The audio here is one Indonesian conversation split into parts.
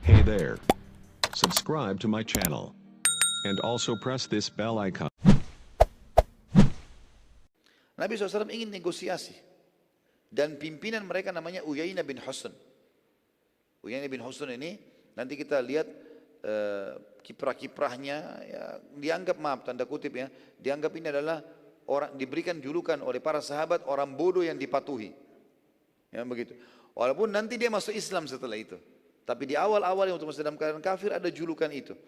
Hey there. Subscribe to my channel. And also press this bell icon. Nabi SAW ingin negosiasi. Dan pimpinan mereka namanya Uyainah bin Husn. Uyainah bin Husn ini nanti kita lihat kiprah-kiprahnya, ya, dianggap, maaf tanda kutip ya, dianggap ini adalah orang, diberikan julukan oleh para sahabat orang bodoh yang dipatuhi. Ya begitu. Walaupun nanti dia masuk Islam setelah itu. Tapi di awal-awal yang untuk masuk dalam keadaan kafir ada julukan itu.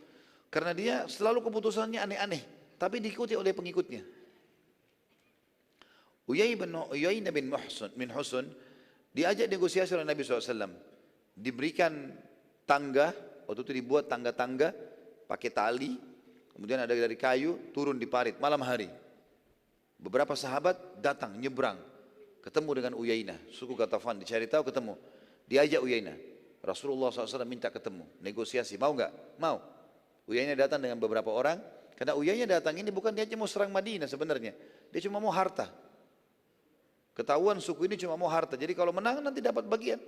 Karena dia selalu keputusannya aneh-aneh. Tapi diikuti oleh pengikutnya. Uyainah bin Husn diajak negosiasi oleh Nabi SAW. Diberikan tangga, waktu itu dibuat tangga-tangga pakai tali. Kemudian ada dari kayu turun di parit malam hari. Beberapa sahabat datang nyebrang. Ketemu dengan Uyainah, suku Ghatafan, dicari tahu ketemu. Diajak Uyainah. Rasulullah SAW minta ketemu, negosiasi, mau nggak? Mau. Uyainah datang dengan beberapa orang. Karena Uyainah datang ini bukan dia cuma mau serang Madinah sebenarnya. Dia cuma mau harta. Ketahuan suku ini cuma mau harta. Jadi kalau menang nanti dapat bagian.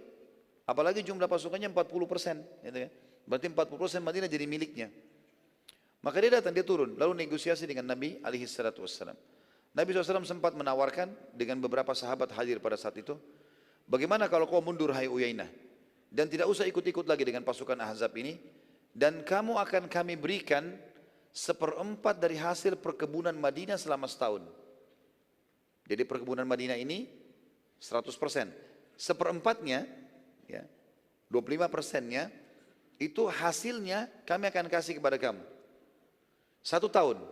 Apalagi jumlah pasukannya 40%. Gitu ya. Berarti 40% Madinah jadi miliknya. Maka dia datang, dia turun. Lalu negosiasi dengan Nabi SAW. Nabi SAW sempat menawarkan dengan beberapa sahabat hadir pada saat itu. Bagaimana kalau kau mundur hai Uyainah. Dan tidak usah ikut-ikut lagi dengan pasukan Ahzab ini. Dan kamu akan kami berikan 1/4 dari hasil perkebunan Madinah selama setahun. Jadi perkebunan Madinah ini 100%. 1/4-nya, ya, 25%-nya, itu hasilnya kami akan kasih kepada kamu. 1 tahun.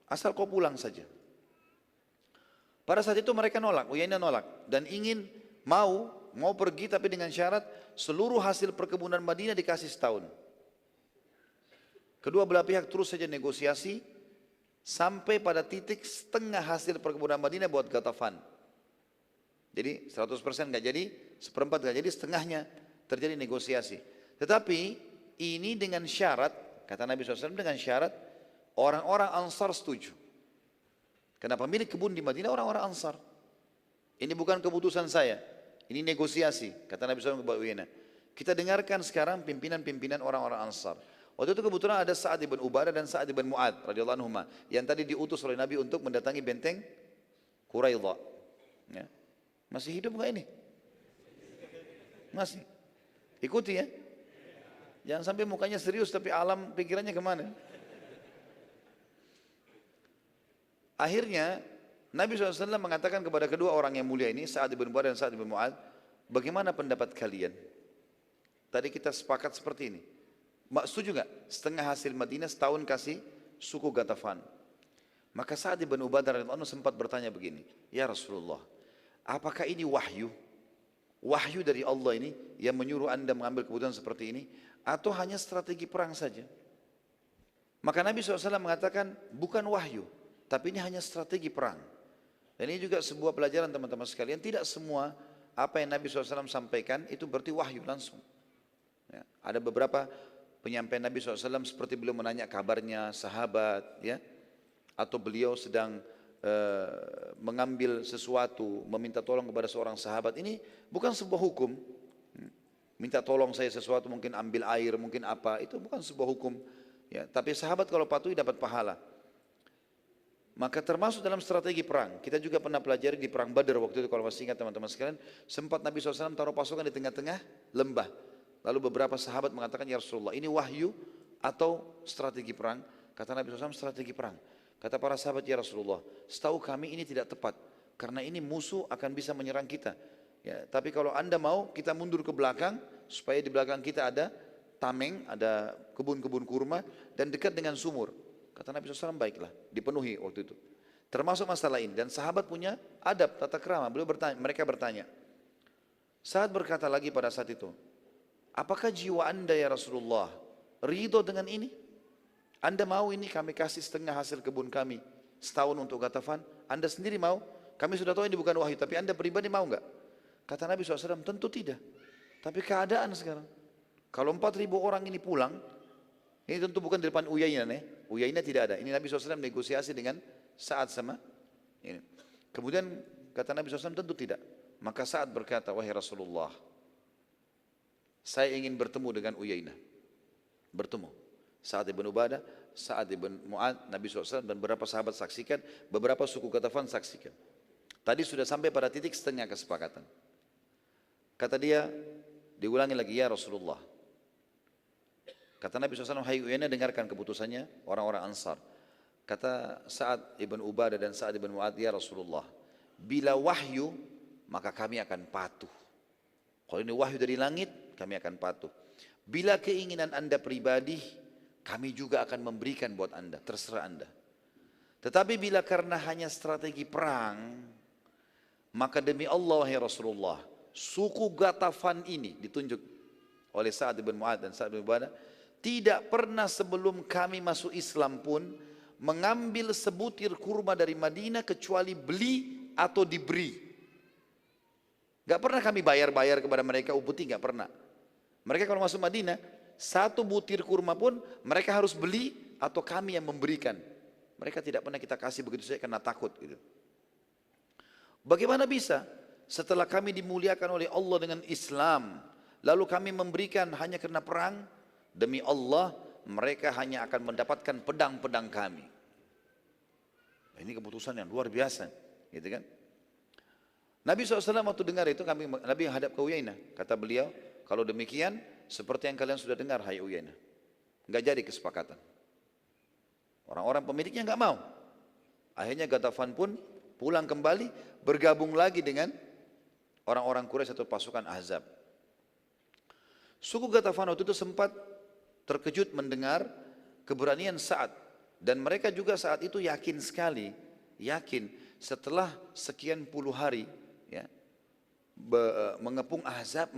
Asal kau pulang saja. Pada saat itu mereka nolak, Uyainah nolak. Dan ingin mau pergi tapi dengan syarat seluruh hasil perkebunan Madinah dikasih setahun. Kedua belah pihak terus saja negosiasi. Sampai pada titik setengah hasil perkebunan Madinah buat Ghatafan. Jadi 100% nggak jadi, 1/4 nggak jadi, setengahnya terjadi negosiasi. Tetapi ini dengan syarat, kata Nabi SAW, dengan syarat orang-orang Ansar setuju. Karena pemilik kebun di Madinah orang-orang Ansar. Ini bukan keputusan saya, ini negosiasi, kata Nabi SAW kepada Uyainah. Kita dengarkan sekarang pimpinan-pimpinan orang-orang Ansar. Waktu itu kebetulan ada Sa'ad ibn Ubadah dan Sa'ad ibn Mu'ad radhiyallahu anhuma yang tadi diutus oleh Nabi untuk mendatangi benteng Quraidah. Ya. Masih hidup nggak ini? Masih. Ikuti ya. Jangan sampai mukanya serius tapi alam pikirannya kemana? Akhirnya Nabi SAW mengatakan kepada kedua orang yang mulia ini, Sa'ad ibn Ubadah dan Sa'ad ibn Mu'ad, bagaimana pendapat kalian? Tadi kita sepakat seperti ini. Setuju nggak? Setengah hasil Madinah setahun kasih suku Ghatafan. Maka Sa'ad ibn Ubadah radhiyallahu anhu sempat bertanya begini, ya Rasulullah, apakah ini wahyu? Wahyu dari Allah ini yang menyuruh anda mengambil keputusan seperti ini? Atau hanya strategi perang saja? Maka Nabi SAW mengatakan, bukan wahyu, tapi ini hanya strategi perang. Dan ini juga sebuah pelajaran teman-teman sekalian, tidak semua apa yang Nabi SAW sampaikan itu berarti wahyu langsung. Ya, ada beberapa penyampaian Nabi SAW seperti beliau menanya kabarnya sahabat, ya, atau beliau sedang mengambil sesuatu, meminta tolong kepada seorang sahabat. Ini bukan sebuah hukum. Minta tolong saya sesuatu, mungkin ambil air, mungkin apa, itu bukan sebuah hukum. Ya, tapi sahabat kalau patuhi dapat pahala. Maka termasuk dalam strategi perang. Kita juga pernah pelajari di perang Badar waktu itu, kalau masih ingat teman-teman sekalian, sempat Nabi SAW taruh pasukan di tengah-tengah lembah. Lalu beberapa sahabat mengatakan, ya Rasulullah, ini wahyu atau strategi perang? Kata Nabi SAW, strategi perang. Kata para sahabat, ya Rasulullah, setahu kami ini tidak tepat. Karena ini musuh akan bisa menyerang kita. Ya, tapi kalau anda mau, kita mundur ke belakang, supaya di belakang kita ada tameng, ada kebun-kebun kurma, dan dekat dengan sumur. Kata Nabi SAW, baiklah, dipenuhi waktu itu. Termasuk masalah ini. Dan sahabat punya adab, tata krama. Mereka bertanya. Saat berkata lagi pada saat itu, apakah jiwa anda ya Rasulullah ridho dengan ini? Anda mau ini kami kasih setengah hasil kebun kami setahun untuk Ghatafan? Anda sendiri mau? Kami sudah tahu ini bukan wahyu, tapi anda pribadi mau enggak? Kata Nabi SAW, tentu tidak. Tapi keadaan sekarang, kalau 4.000 orang ini pulang, ini tentu bukan di depan Uyainah, Uyainah tidak ada. Ini Nabi SAW negosiasi dengan Sa'ad sama ini. Kemudian kata Nabi SAW, tentu tidak. Maka Sa'ad berkata, wahai Rasulullah, Saya ingin bertemu dengan Uyainah. Bertemu. Sa'ad ibn Ubadah, Sa'ad ibn Mu'ad, Nabi SAW dan beberapa sahabat saksikan, beberapa suku Ghatafan saksikan. Tadi sudah sampai pada titik setengah kesepakatan. Kata dia, diulangi lagi, ya Rasulullah. Kata Nabi SAW, hai Uyainah, dengarkan keputusannya orang-orang Ansar. Kata Sa'ad ibn Ubadah dan Sa'ad ibn Mu'ad, ya Rasulullah, bila wahyu, maka kami akan patuh. Kalau ini wahyu dari langit, kami akan patuh. Bila keinginan anda pribadi, kami juga akan memberikan buat anda, terserah anda. Tetapi bila karena hanya strategi perang, maka demi Allah ya Rasulullah, suku Ghatafan ini ditunjuk oleh Sa'ad bin Mu'ad dan Sa'ad bin Ubadah, tidak pernah sebelum kami masuk Islam pun mengambil sebutir kurma dari Madinah kecuali beli atau diberi. Gak pernah kami bayar-bayar kepada mereka upeti, gak pernah. Mereka kalau masuk Madinah, satu butir kurma pun mereka harus beli atau kami yang memberikan. Mereka tidak pernah kita kasih begitu saja karena takut gitu. Bagaimana bisa setelah kami dimuliakan oleh Allah dengan Islam, lalu kami memberikan hanya karena perang? Demi Allah, mereka hanya akan mendapatkan pedang-pedang kami. Ini keputusan yang luar biasa, gitu kan? Nabi SAW waktu dengar itu, Nabi hadap ke Uyainah. Kata beliau, kalau demikian, seperti yang kalian sudah dengar, hai Uyainah. Enggak jadi kesepakatan. Orang-orang pemiliknya enggak mau. Akhirnya Ghatafan pun pulang kembali, bergabung lagi dengan orang-orang Quraisy atau pasukan Ahzab. Suku Ghatafan waktu itu sempat terkejut mendengar keberanian Sa'ad. Dan mereka juga saat itu yakin sekali, yakin setelah sekian puluh hari, ya, mengepung Ahzab,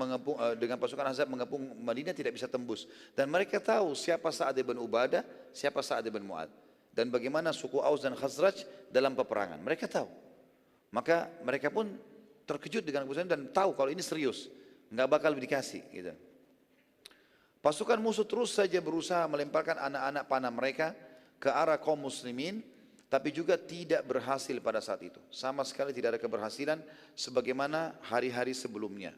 dengan pasukan Ahzab mengepung Madinah tidak bisa tembus. Dan mereka tahu siapa Sa'ad ibn Ubadah, siapa Sa'ad ibn Mu'ad. Dan bagaimana suku Aus dan Khazraj dalam peperangan. Mereka tahu. Maka mereka pun terkejut dengan keputusan dan tahu kalau ini serius. Nggak bakal dikasih. Gitu. Pasukan musuh terus saja berusaha melemparkan anak-anak panah mereka ke arah kaum muslimin. Tapi juga tidak berhasil pada saat itu. Sama sekali tidak ada keberhasilan sebagaimana hari-hari sebelumnya.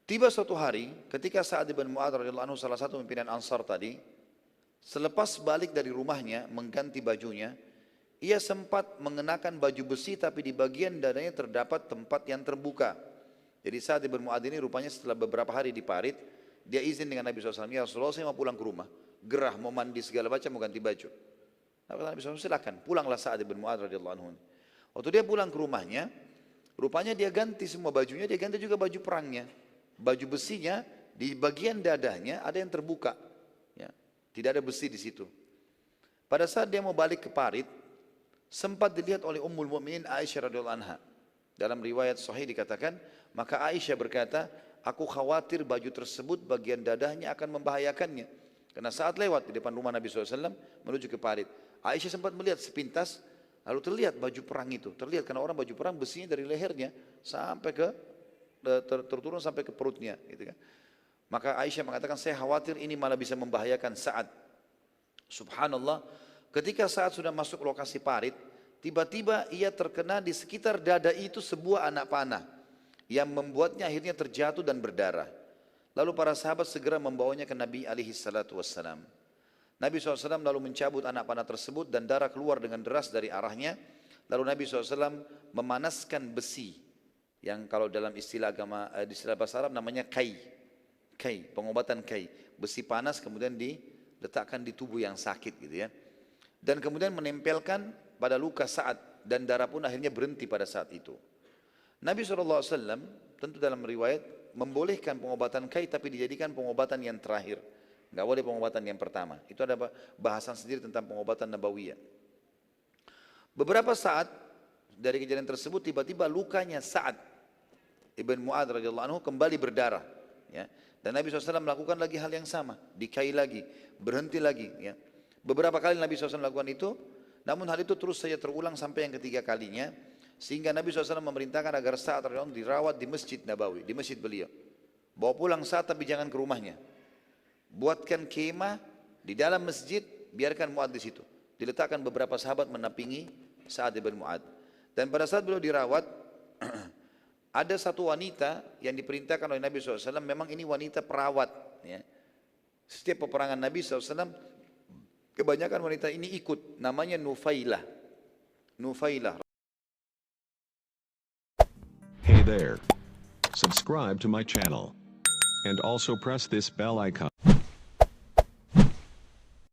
Tiba suatu hari ketika Sa'ad bin Mu'adz radhiyallahu anhu, salah satu pimpinan Ansar tadi, selepas balik dari rumahnya mengganti bajunya, ia sempat mengenakan baju besi tapi di bagian dadanya terdapat tempat yang terbuka. Jadi Sa'ad bin Mu'adz ini rupanya setelah beberapa hari diparit, dia izin dengan Nabi SAW, ya Rasulullah saya mau pulang ke rumah. Gerah, mau mandi segala macam, mau ganti baju. Nabi SAW silakan, pulanglah Sa'ad bin Mu'adz radhiyallahu anhu. Waktu dia pulang ke rumahnya, rupanya dia ganti semua bajunya, dia ganti juga baju perangnya. Baju besinya di bagian dadanya ada yang terbuka, ya, tidak ada besi di situ. Pada saat dia mau balik ke parit, sempat dilihat oleh Ummul Mukminin Aisyah radhiyallahu anha. Dalam riwayat Sahih dikatakan, maka Aisyah berkata, aku khawatir baju tersebut bagian dadanya akan membahayakannya. Karena saat lewat di depan rumah Nabi SAW menuju ke parit, Aisyah sempat melihat sepintas, lalu terlihat baju perang itu. Terlihat karena orang baju perang besinya dari lehernya sampai ke terturun sampai ke perutnya, gitu kan. Maka Aisyah mengatakan, saya khawatir ini malah bisa membahayakan Sa'ad. Subhanallah, ketika Sa'ad sudah masuk lokasi parit, tiba-tiba ia terkena di sekitar dada itu sebuah anak panah yang membuatnya akhirnya terjatuh dan berdarah. Lalu para sahabat segera membawanya ke Nabi SAW. Nabi SAW lalu mencabut anak panah tersebut dan darah keluar dengan deras dari arahnya. Lalu Nabi SAW memanaskan besi yang kalau dalam istilah agama, di istilah bahasa Arab namanya kai, pengobatan kai. Besi panas kemudian diletakkan di tubuh yang sakit gitu ya. Dan kemudian menempelkan pada luka Sa'ad dan darah pun akhirnya berhenti pada saat itu. Nabi SAW tentu dalam riwayat membolehkan pengobatan kai tapi dijadikan pengobatan yang terakhir. Enggak boleh pengobatan yang pertama. Itu ada bahasan sendiri tentang pengobatan nabawiyah. Beberapa saat dari kejadian tersebut tiba-tiba lukanya Sa'ad ibn Mu'adz radhiyallahu anhu kembali berdarah. Ya. Dan Nabi SAW melakukan lagi hal yang sama. Dikai lagi, berhenti lagi. Ya. Beberapa kali Nabi SAW melakukan itu. Namun hal itu terus saja terulang sampai yang ketiga kalinya. Sehingga Nabi SAW memerintahkan agar Sa'ad radhiyallahu anhu dirawat di Masjid Nabawi, di masjid beliau. Bawa pulang Sa'ad tapi jangan ke rumahnya. Buatkan kemah di dalam masjid, biarkan Mu'adz di situ. Diletakkan beberapa sahabat menampingi Sa'ad bin Mu'adz. Dan pada saat beliau dirawat, ada satu wanita yang diperintahkan oleh Nabi SAW, memang ini wanita perawat. Ya. Setiap peperangan Nabi SAW, kebanyakan wanita ini ikut, namanya Nufailah. Nufailah. Hey there. Subscribe to my channel. And also press this bell icon.